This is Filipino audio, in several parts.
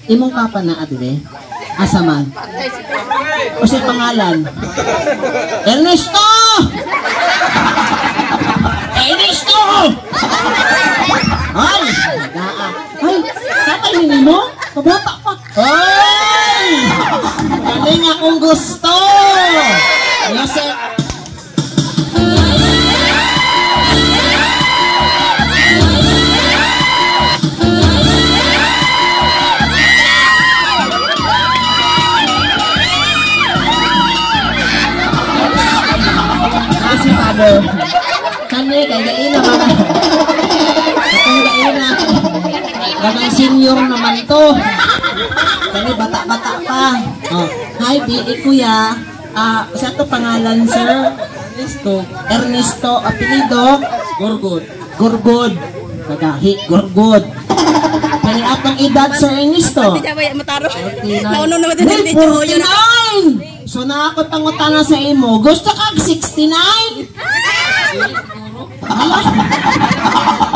Imong papa na adre. Asa man? O siya pangalan? Ernesto! Ernesto! Ay! Ay! Tatay nini mo? Kabata pa! Ay! Galing akong gusto! Yosef! Si Father, kani kay gaina mga katong gaina ganang senior naman to, kani bata-bata pa. Oh, hi BD kuya, sa to pangalan sir? Ernesto, apelido Gurgod kagahi Gurgod. Kani atong edad sir Ernesto 49. So na ako pangutana sa imo, gusto kag 69?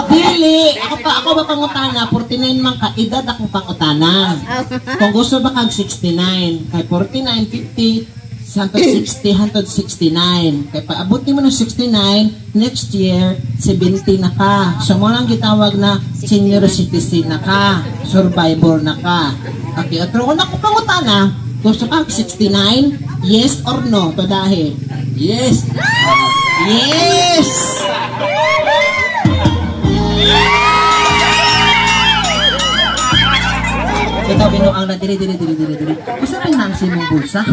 Dili, ako ba pangutana, 49 man ka, edad akong pangutana. Kung gusto ba kag 69, kay 49, 50, 160, 169. Kay paabuti mo ng 69, next year, 70 na ka. So mo lang gitawag na senior citizen na ka, survivor na ka. Okay, atro ko na ko pangutana, gusto kang 69? Yes or no? To dahil. Yes. Yes. Ito binuang na diri. Gusto rin nangsi mong bulsa?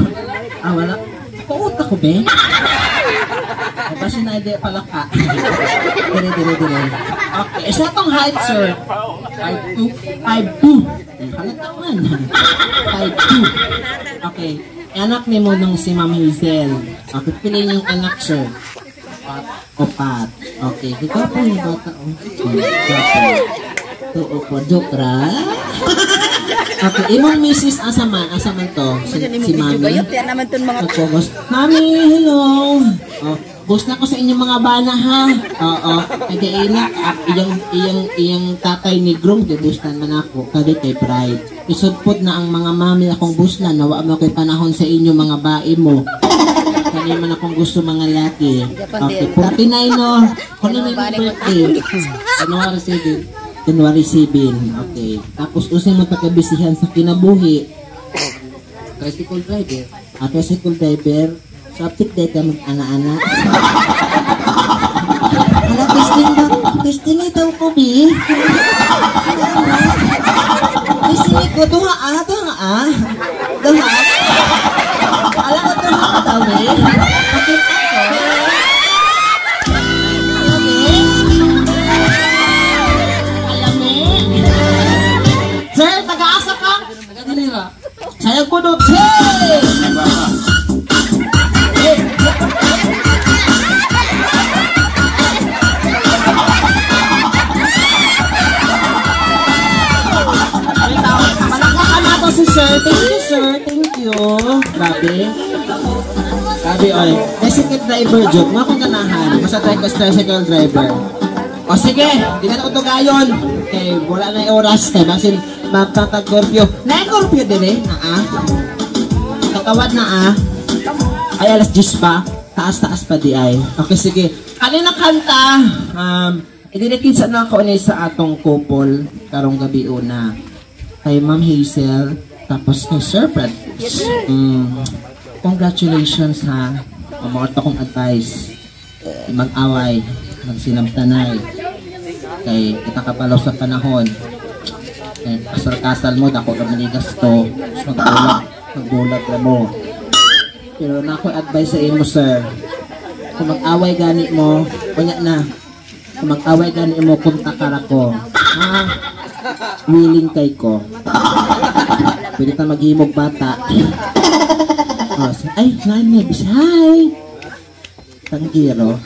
Wala. Pauta ko be. Kasi na idea pala ka. Diri. Okay, isa tong height sir. 5'2". Halata man. 5'2". Okay. Anak ni mo nung si Ma'am Hazel. Okay, piliin yung anak sir. Pat. Okay, ito po yung bata. Ito po, joke ra. Okay, imong misis asaman to. Si Mami. Mami, hello. Oh, gusto na ko sa inyong mga bana ha. Oo, nag-iinak. Iyang tatay ni Grom, gabustan man ako. Kadi kay Pride. Isudpot na ang mga mami akong busnan. Nawa mo kay panahon sa inyo mga bae mo. Kani man akong gusto mga laki. Okay, 49 no. Kani may birthday. January 7. Okay. Tapos usay mo pagkabisihan sa kinabuhi. Tricycle driver. Tricycle driver. Subject data mag-ana-ana. Ala, testing na daw ko, bi. Testing ko, duha. Ala, ko, duha ka daw, bi. Bakit ako? Sir, taga-asa ka? Taga-dinira. Sayang ko doon. Hey! Malakwakan nato si sir. Thank you, sir. Thank you. Grabe, oy. Tricycle driver joke. Mga kong ganahan. Masatay ka tricycle driver. O sige, di na ito gayon. Okay, wala na yung oras. Kaya basin magtatag-gorpyo. Na-gorpyo din Kakawad na Ay, alas 10 pa. Taas-taas pa di ay. Okay, sige. Kanina kanta, idinikin na ako sa atong couple karong gabi una. Kay Ma'am Hazel, tapos kay Sir Fred. Congratulations ha. Mga kong advice. Mag-away, magsinamtanay. Kay itakapalaw sa panahon. Kay kasal-kasal mo, dako na manigas to. Magbulag na mo. Pero na ako advice sa imo, sir. Kung mag-away gani mo, kunya na. Kung mag-away gani mo, punta ka ko. Willing kay ko. Pwede ka maghimog bata. Ay, nanibis. Hi! Tanggiro.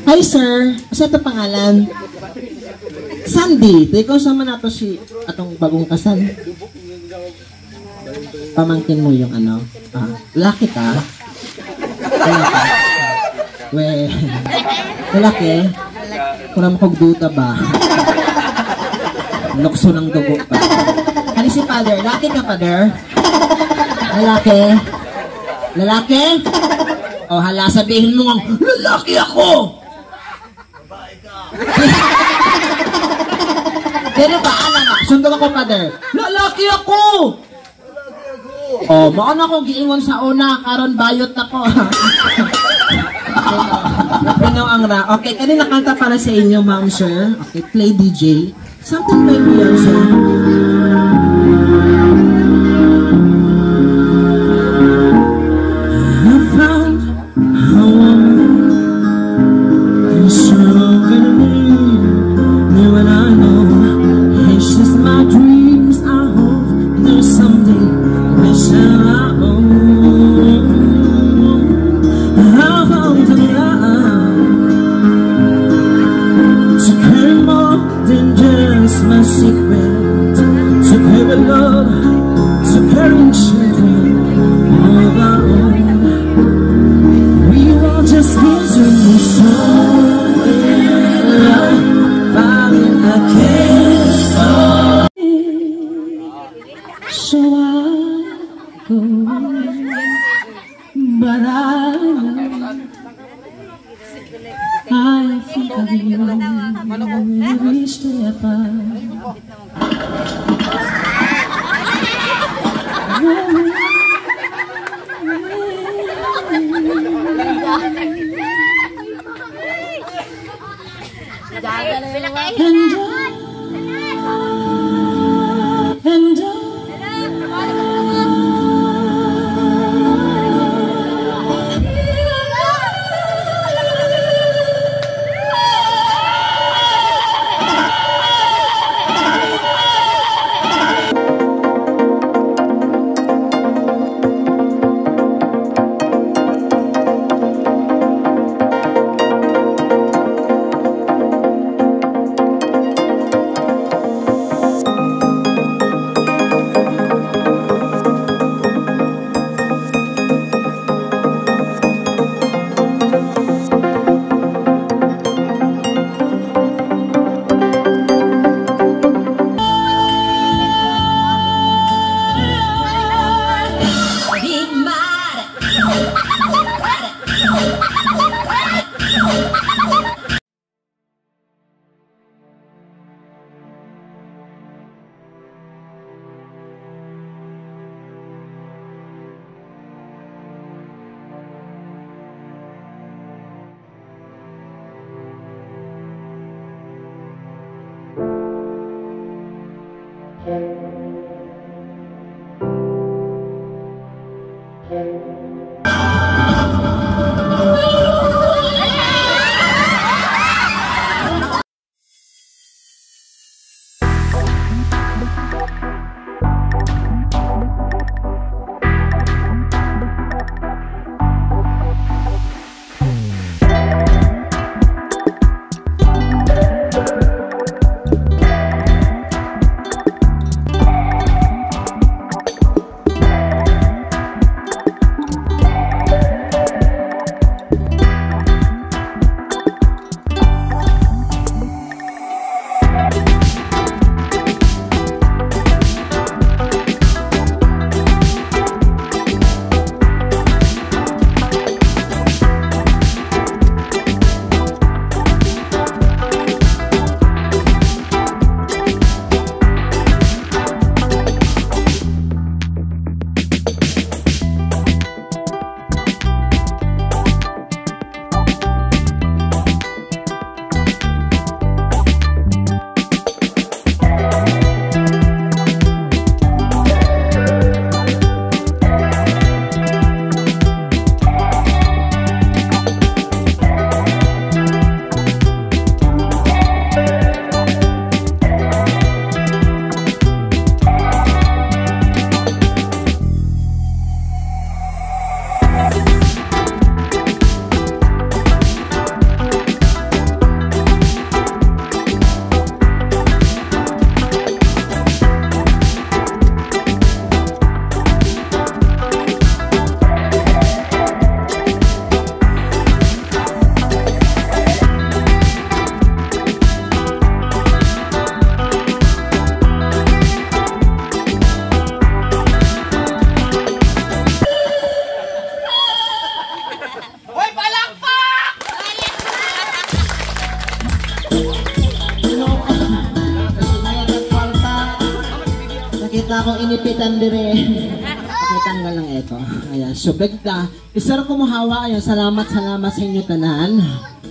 Hi, sir. Asa ito pangalan? Sandy. Ikaw sama na to si atong bagong kasal. Pamangkin mo yung ano. Laki ka? We. Lalaki? Kung naman kong duda ba? Lokso ng dugo pa. si Father. Lalaki ka, Father? Lalaki? Lalaki? O hala, sabihin mo nga, lalaki ako! Pero ba, alam na, sundong ako, Father. Lalaki ako! O, baka na akong giingon sa una, karon bayot ako. Okay, kanina kanta para sa inyo, ma'am, sir. Okay, play DJ. Something by Beyonce. I found a woman who's stronger than me when I know it's just my dreams. I hope there's someday we shall own. I found a love to carry more than just my secret, to carry love, to carry children of our own. We were just kids when we saw love, falling I can't stop. So I go, but I think of you every step kita akong inipitan dire. Pakitanggal lang ito. Ayan. So, begda. Isar ko mahawa. Ayan. Salamat sa inyo tanan.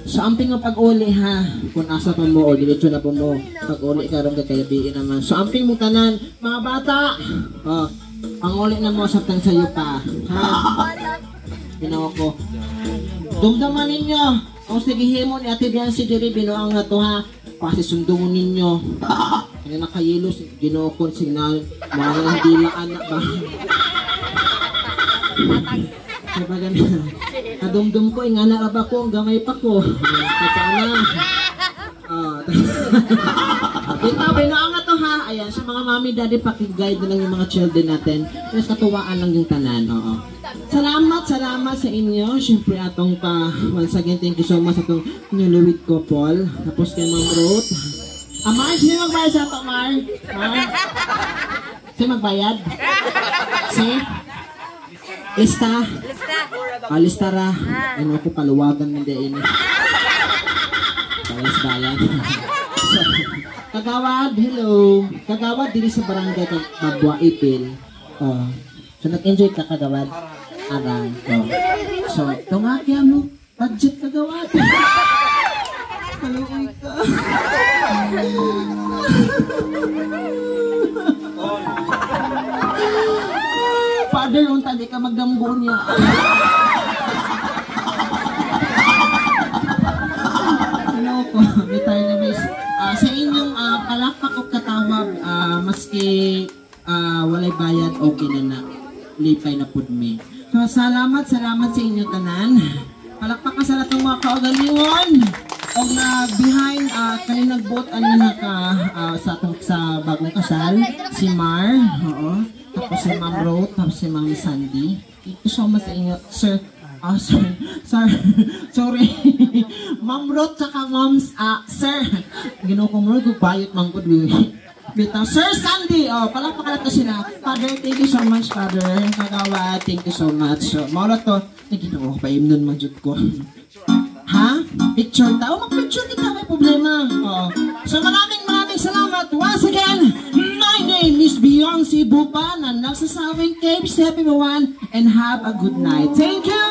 So, amping mo pag-uli ha. Kung asa pa mo o diretso na po mo. Pag-uli ka rin kakalabiin naman. So, amping mo tanan. Mga bata. Oh, pang-uli na mo sa tang sayo pa. Ha? Ginawa ko. Dumdaman ninyo. Kung sigihin mo ni Ate Biancy diri binuang na to ha. Kasi sundungan ninyo. Kaya nakayilos. Ginawa ko signal. Mga hindi lang anak ba. Diba ganun? Kadumdum ko, ingana ka ba ko, gamay pa ko. Kita na. Kita, binuang na to ha. Ayan, sa mga mami, daddy, pakiguide na lang yung mga children natin. Tapos katuwaan lang yung tanan. Oo. Salamat sa inyo. Siyempre, atong pa, once again, thank you so much sa itong newlywed couple. Tapos kay Ma'am Ruth. Mar, sino magbayad sa ito, Mar? Sino magbayad? Si? Lista? Lista ra. Ano ako paluwagan ng din. Balas-balas. So, Kagawad, hello. Kagawad, dili sa barangay Babwa Ipil. Oh. So, nag-enjoy ka, Kagawad? Arang. Oh. So, ito nga kaya mo. Budget, Kagawad. Kaluoy ka. Father, unta di ka magdamgo niya. Hello po, retire na miss. Sa inyong palakpak o katawag, maski walay bayad, okay na lipay na po me. So, salamat sa inyo tanan. Palakpak ka sa latong mga kaugalingon. O na behind, kanina nagbot, sa bagong kasal, si Mar, oo. Tapos si Ma'am Ruth, tapos si Ma'am Sandy. Thank you so much sa inyo, sir. Sorry. Ma'am Ruth, tsaka Ma'am, sir. Ginawa ko mo, gubayot mang good. Bitaw, Sir Sandy, palakpakan na sila. Father, thank you so much, Father. Kagawad, thank you so much. So, maula to, naginawa ko pa yun nun, manjud ko. Ha? Picture tao? Mag-picture kita, may problema. So maraming salamat. Once again, my name is Biancy Bupan, and nagsasawing Cape Step everyone, and have a good night. Thank you.